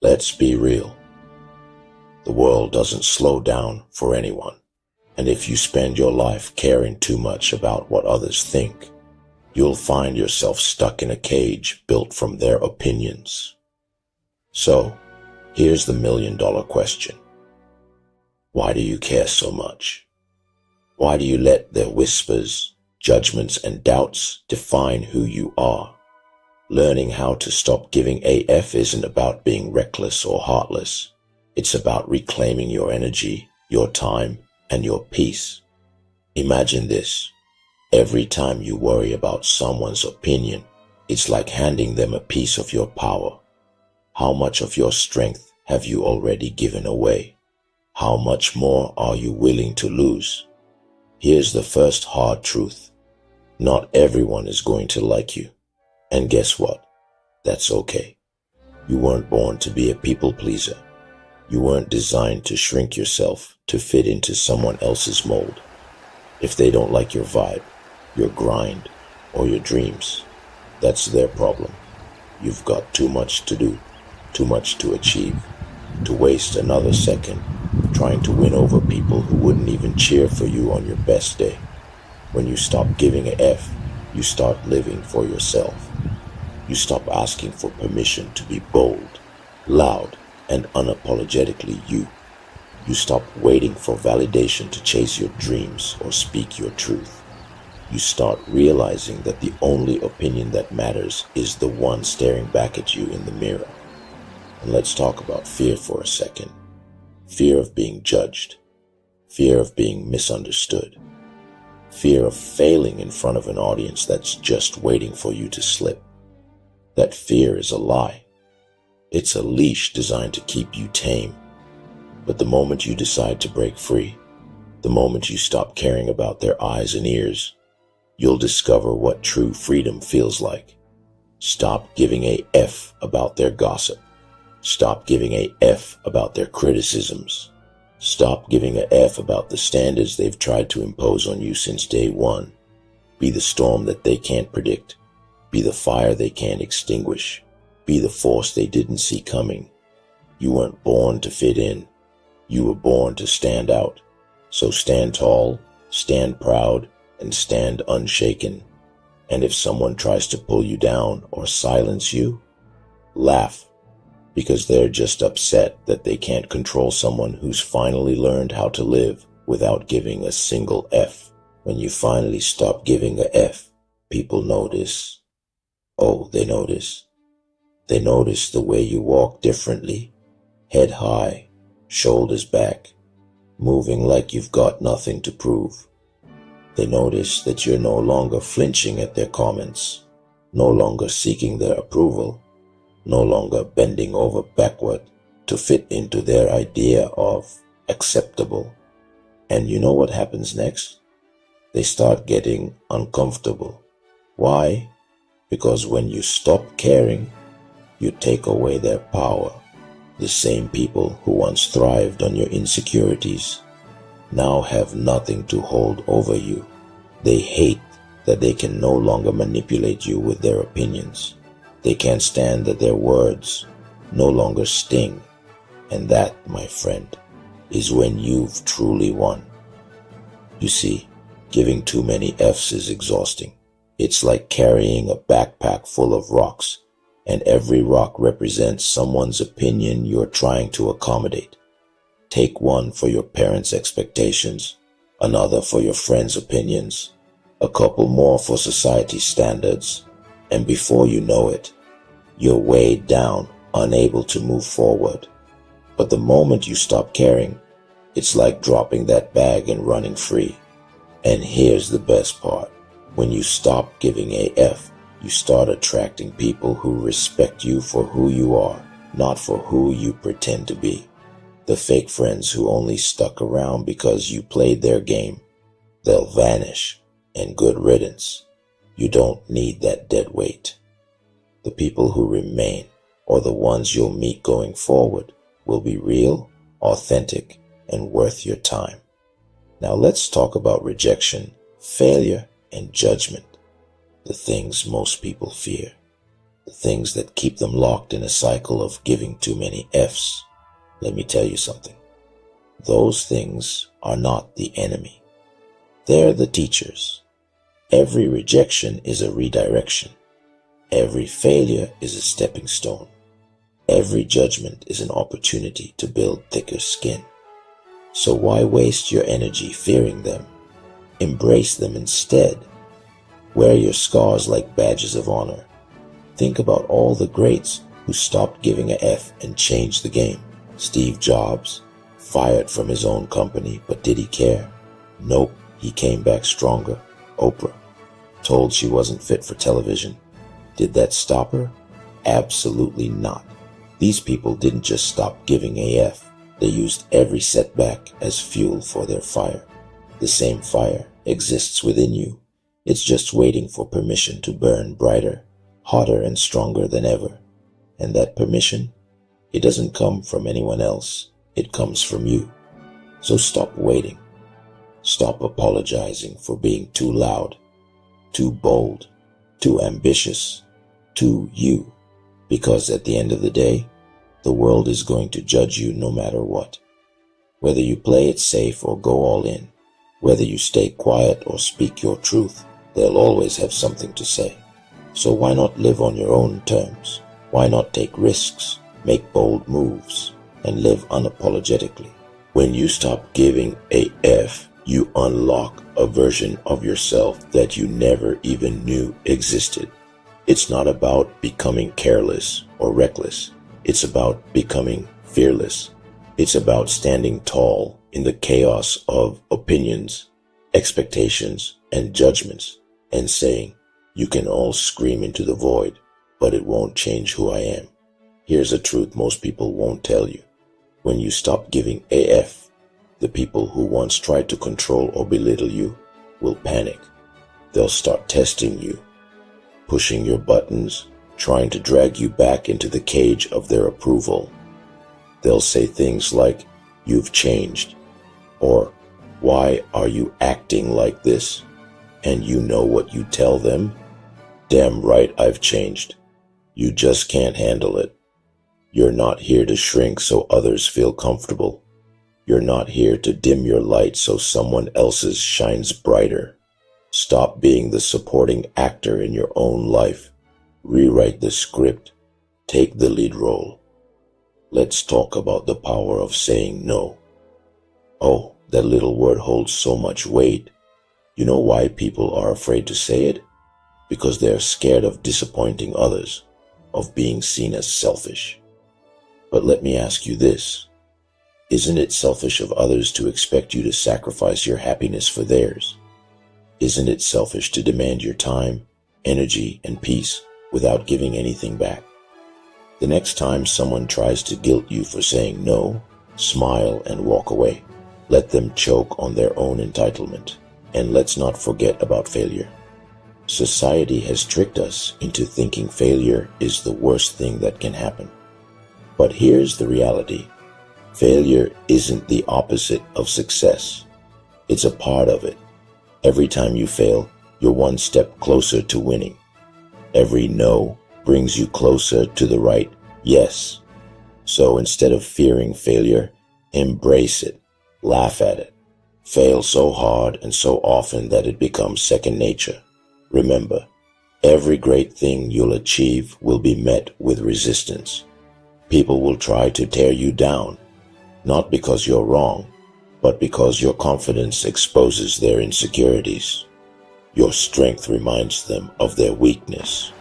Let's be real. The world doesn't slow down for anyone. And if you spend your life caring too much about what others think, you'll find yourself stuck in a cage built from their opinions. So, here's the million-dollar question. Why do you care so much? Why do you let their whispers, judgments, and doubts define who you are? Learning how to stop giving AF isn't about being reckless or heartless. It's about reclaiming your energy, your time, and your peace. Imagine this. Every time you worry about someone's opinion, it's like handing them a piece of your power. How much of your strength have you already given away? How much more are you willing to lose? Here's the first hard truth. Not everyone is going to like you. And guess what? That's okay. You weren't born to be a people pleaser. You weren't designed to shrink yourself to fit into someone else's mold. If they don't like your vibe, your grind, or your dreams, that's their problem. You've got too much to do, too much to achieve, to waste another second trying to win over people who wouldn't even cheer for you on your best day. When you stop giving a F, you start living for yourself. You stop asking for permission to be bold, loud, and unapologetically you. You stop waiting for validation to chase your dreams or speak your truth. You start realizing that the only opinion that matters is the one staring back at you in the mirror. And let's talk about fear for a second. Fear of being judged. Fear of being misunderstood. Fear of failing in front of an audience that's just waiting for you to slip. That fear is a lie. It's a leash designed to keep you tame. But the moment you decide to break free, the moment you stop caring about their eyes and ears, you'll discover what true freedom feels like. Stop giving a F about their gossip. Stop giving a F about their criticisms. Stop giving a F about the standards they've tried to impose on you since day one. Be the storm that they can't predict. Be the fire they can't extinguish. Be the force they didn't see coming. You weren't born to fit in. You were born to stand out. So stand tall, stand proud, and stand unshaken. And if someone tries to pull you down or silence you, laugh. Because they're just upset that they can't control someone who's finally learned how to live without giving a single F. When you finally stop giving a F, people notice. Oh, they notice. They notice the way you walk differently, head high, shoulders back, moving like you've got nothing to prove. They notice that you're no longer flinching at their comments, no longer seeking their approval, no longer bending over backward to fit into their idea of acceptable. And you know what happens next? They start getting uncomfortable. Why? Because when you stop caring, you take away their power. The same people who once thrived on your insecurities now have nothing to hold over you. They hate that they can no longer manipulate you with their opinions. They can't stand that their words no longer sting. And that, my friend, is when you've truly won. You see, giving too many F's is exhausting. It's like carrying a backpack full of rocks, and every rock represents someone's opinion you're trying to accommodate. Take one for your parents' expectations, another for your friends' opinions, a couple more for society's standards, and before you know it, you're weighed down, unable to move forward. But the moment you stop caring, it's like dropping that bag and running free. And here's the best part. When you stop giving a F, you start attracting people who respect you for who you are, not for who you pretend to be. The fake friends who only stuck around because you played their game, they'll vanish, and good riddance. You don't need that dead weight. The people who remain, or the ones you'll meet going forward, will be real, authentic, and worth your time. Now let's talk about rejection, failure, and judgment, the things most people fear. the things that keep them locked in a cycle of giving too many Fs. Let me tell you something. Those things are not the enemy. They're the teachers. Every rejection is a redirection. Every failure is a stepping stone. Every judgment is an opportunity to build thicker skin. So why waste your energy fearing them? Embrace them instead. Wear your scars like badges of honor. Think about all the greats who stopped giving a F and changed the game. Steve Jobs, fired from his own company, but did he care? Nope, he came back stronger. Oprah, told she wasn't fit for television. Did that stop her? Absolutely not. These people didn't just stop giving AF. They used every setback as fuel for their fire. The same fire exists within you. It's just waiting for permission to burn brighter, hotter, and stronger than ever. And that permission, it doesn't come from anyone else. It comes from you. So stop waiting. Stop apologizing for being too loud, too bold, too ambitious, too you. Because at the end of the day, the world is going to judge you no matter what. Whether you play it safe or go all in, whether you stay quiet or speak your truth, they'll always have something to say. So why not live on your own terms? Why not take risks, make bold moves, and live unapologetically? When you stop giving a F, you unlock a version of yourself that you never even knew existed. It's not about becoming careless or reckless. It's about becoming fearless. It's about standing tall in the chaos of opinions, expectations, and judgments, and saying, you can all scream into the void, but it won't change who I am. Here's a truth most people won't tell you. When you stop giving AF, the people who once tried to control or belittle you will panic. They'll start testing you, pushing your buttons, trying to drag you back into the cage of their approval. They'll say things like, you've changed, or why are you acting like this? And you know what you tell them? Damn right I've changed. You just can't handle it. You're not here to shrink so others feel comfortable. You're not here to dim your light so someone else's shines brighter. Stop being the supporting actor in your own life. Rewrite the script. Take the lead role. Let's talk about the power of saying no. Oh, that little word holds so much weight. You know why people are afraid to say it? Because they're scared of disappointing others, of being seen as selfish. But let me ask you this. Isn't it selfish of others to expect you to sacrifice your happiness for theirs? Isn't it selfish to demand your time, energy, and peace without giving anything back? The next time someone tries to guilt you for saying no, smile and walk away. Let them choke on their own entitlement. And let's not forget about failure. Society has tricked us into thinking failure is the worst thing that can happen. But here's the reality. Failure isn't the opposite of success. It's a part of it. Every time you fail, you're one step closer to winning. Every no brings you closer to the right yes. So instead of fearing failure, embrace it, laugh at it. Fail so hard and so often that it becomes second nature. Remember, every great thing you'll achieve will be met with resistance. People will try to tear you down, not because you're wrong, but because your confidence exposes their insecurities. Your strength reminds them of their weakness.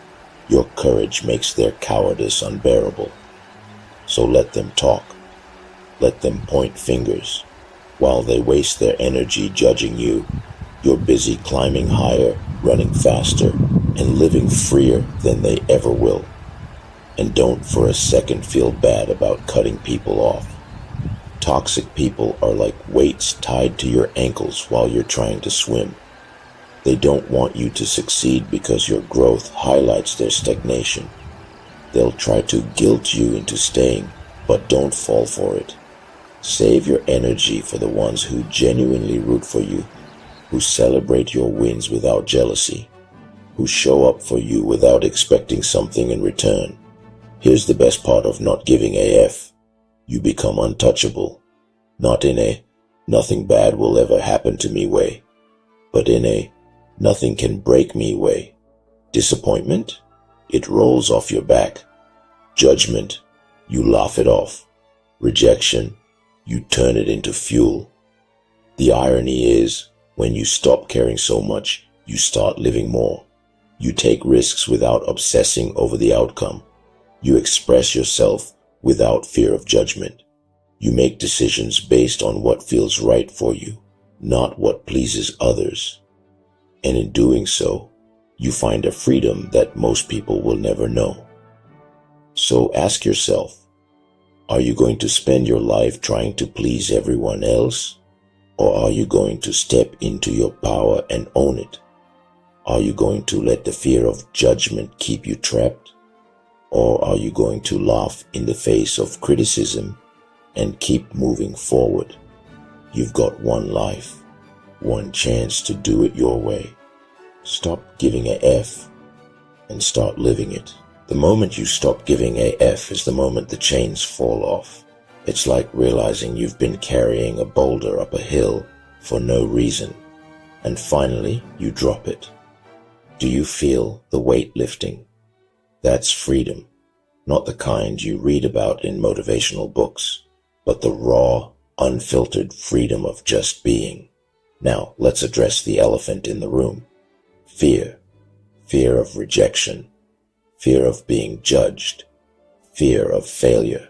Your courage makes their cowardice unbearable. So let them talk. Let them point fingers. While they waste their energy judging you, you're busy climbing higher, running faster, and living freer than they ever will. And don't for a second feel bad about cutting people off. Toxic people are like weights tied to your ankles while you're trying to swim. They don't want you to succeed because your growth highlights their stagnation. They'll try to guilt you into staying, but don't fall for it. Save your energy for the ones who genuinely root for you, who celebrate your wins without jealousy. who show up for you without expecting something in return. Here's the best part of not giving AF. You become untouchable, not in a nothing bad will ever happen to me way, but in a nothing can break me way. Disappointment? It rolls off your back. Judgment? You laugh it off. Rejection? You turn it into fuel. The irony is, when you stop caring so much, you start living more. You take risks without obsessing over the outcome. You express yourself without fear of judgment. You make decisions based on what feels right for you, not what pleases others. And in doing so, you find a freedom that most people will never know. So ask yourself, are you going to spend your life trying to please everyone else? Or are you going to step into your power and own it? Are you going to let the fear of judgment keep you trapped? Or are you going to laugh in the face of criticism and keep moving forward? You've got one life, one chance to do it your way. Stop giving a F and start living it. The moment you stop giving a F is the moment the chains fall off. It's like realizing you've been carrying a boulder up a hill for no reason, and finally you drop it. Do you feel the weight lifting? That's freedom, not the kind you read about in motivational books, but the raw, unfiltered freedom of just being. Now, let's address the elephant in the room. Fear. Fear of rejection. Fear of being judged. Fear of failure.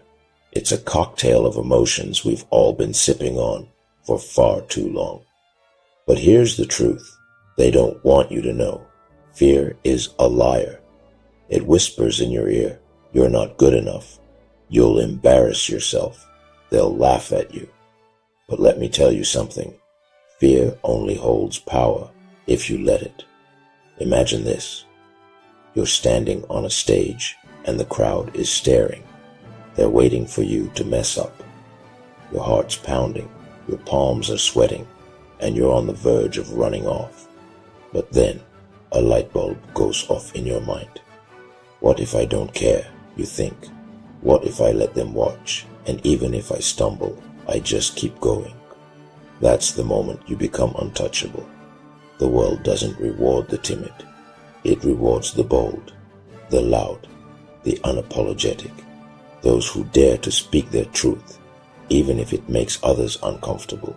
It's a cocktail of emotions we've all been sipping on for far too long. But here's the truth. They don't want you to know. Fear is a liar. It whispers in your ear, you're not good enough. You'll embarrass yourself. They'll laugh at you. But let me tell you something. Fear only holds power if you let it. Imagine this. You're standing on a stage and the crowd is staring. They're waiting for you to mess up. Your heart's pounding, your palms are sweating, and you're on the verge of running off. But then, a light bulb goes off in your mind. What if I don't care, you think? What if I let them watch, and even if I stumble, I just keep going? That's the moment you become untouchable. The world doesn't reward the timid. It rewards the bold, the loud, the unapologetic, those who dare to speak their truth, even if it makes others uncomfortable.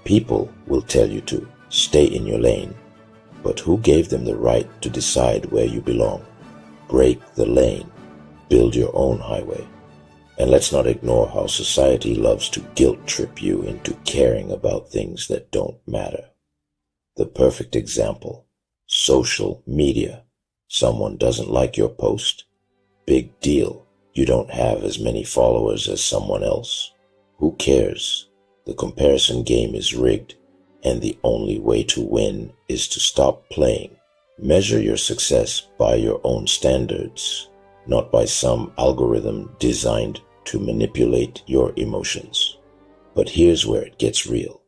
People will tell you to stay in your lane, but who gave them the right to decide where you belong? Break the lane, build your own highway. And let's not ignore how society loves to guilt trip you into caring about things that don't matter. The perfect example, social media. Someone doesn't like your post? Big deal. You don't have as many followers as someone else. Who cares? The comparison game is rigged, and the only way to win is to stop playing. Measure your success by your own standards, not by some algorithm designed to manipulate your emotions. But here's where it gets real.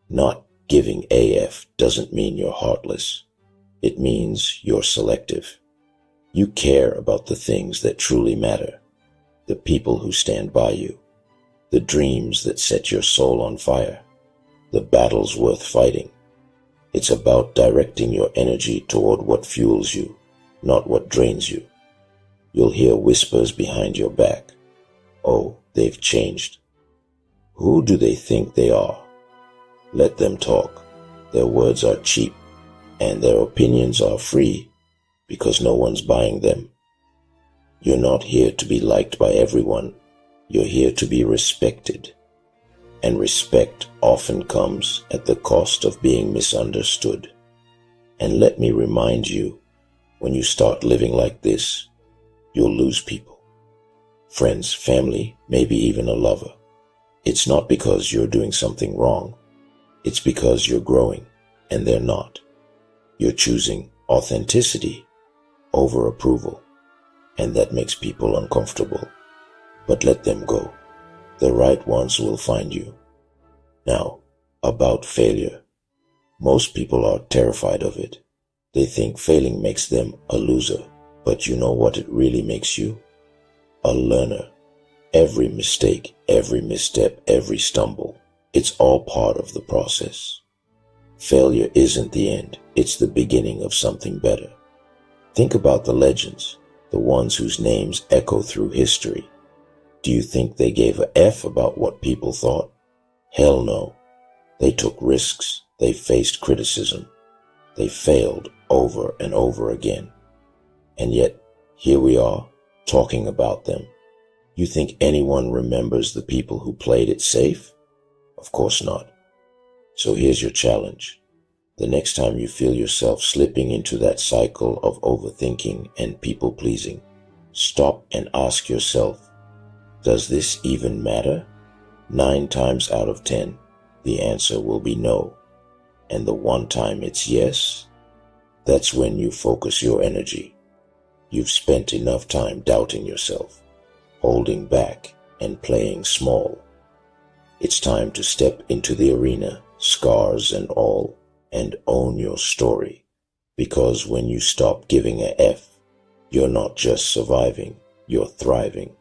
Not giving AF doesn't mean you're heartless. It means you're selective. You care about the things that truly matter, the people who stand by you, the dreams that set your soul on fire, the battles worth fighting. It's about directing your energy toward what fuels you, not what drains you. You'll hear whispers behind your back. Oh, they've changed. Who do they think they are? Let them talk. Their words are cheap, and their opinions are free because no one's buying them. You're not here to be liked by everyone. You're here to be respected. And respect often comes at the cost of being misunderstood. And let me remind you, when you start living like this, you'll lose people. Friends, family, maybe even a lover. It's not because you're doing something wrong. It's because you're growing, and they're not. You're choosing authenticity over approval, and that makes people uncomfortable. But let them go. The right ones will find you. Now, about failure. Most people are terrified of it. They think failing makes them a loser, but you know what it really makes you? A learner. Every mistake, every misstep, every stumble, it's all part of the process. Failure isn't the end, it's the beginning of something better. Think about the legends, the ones whose names echo through history. Do you think they gave a F about what people thought? Hell no. They took risks, they faced criticism, they failed over and over again. And yet, here we are, talking about them. You think anyone remembers the people who played it safe? Of course not. So here's your challenge. The next time you feel yourself slipping into that cycle of overthinking and people-pleasing, stop and ask yourself, does this even matter? 9 times out of 10, the answer will be no. And the one time it's yes, that's when you focus your energy. You've spent enough time doubting yourself, holding back, and playing small. It's time to step into the arena, scars and all, and own your story. Because when you stop giving a F, you're not just surviving, you're thriving.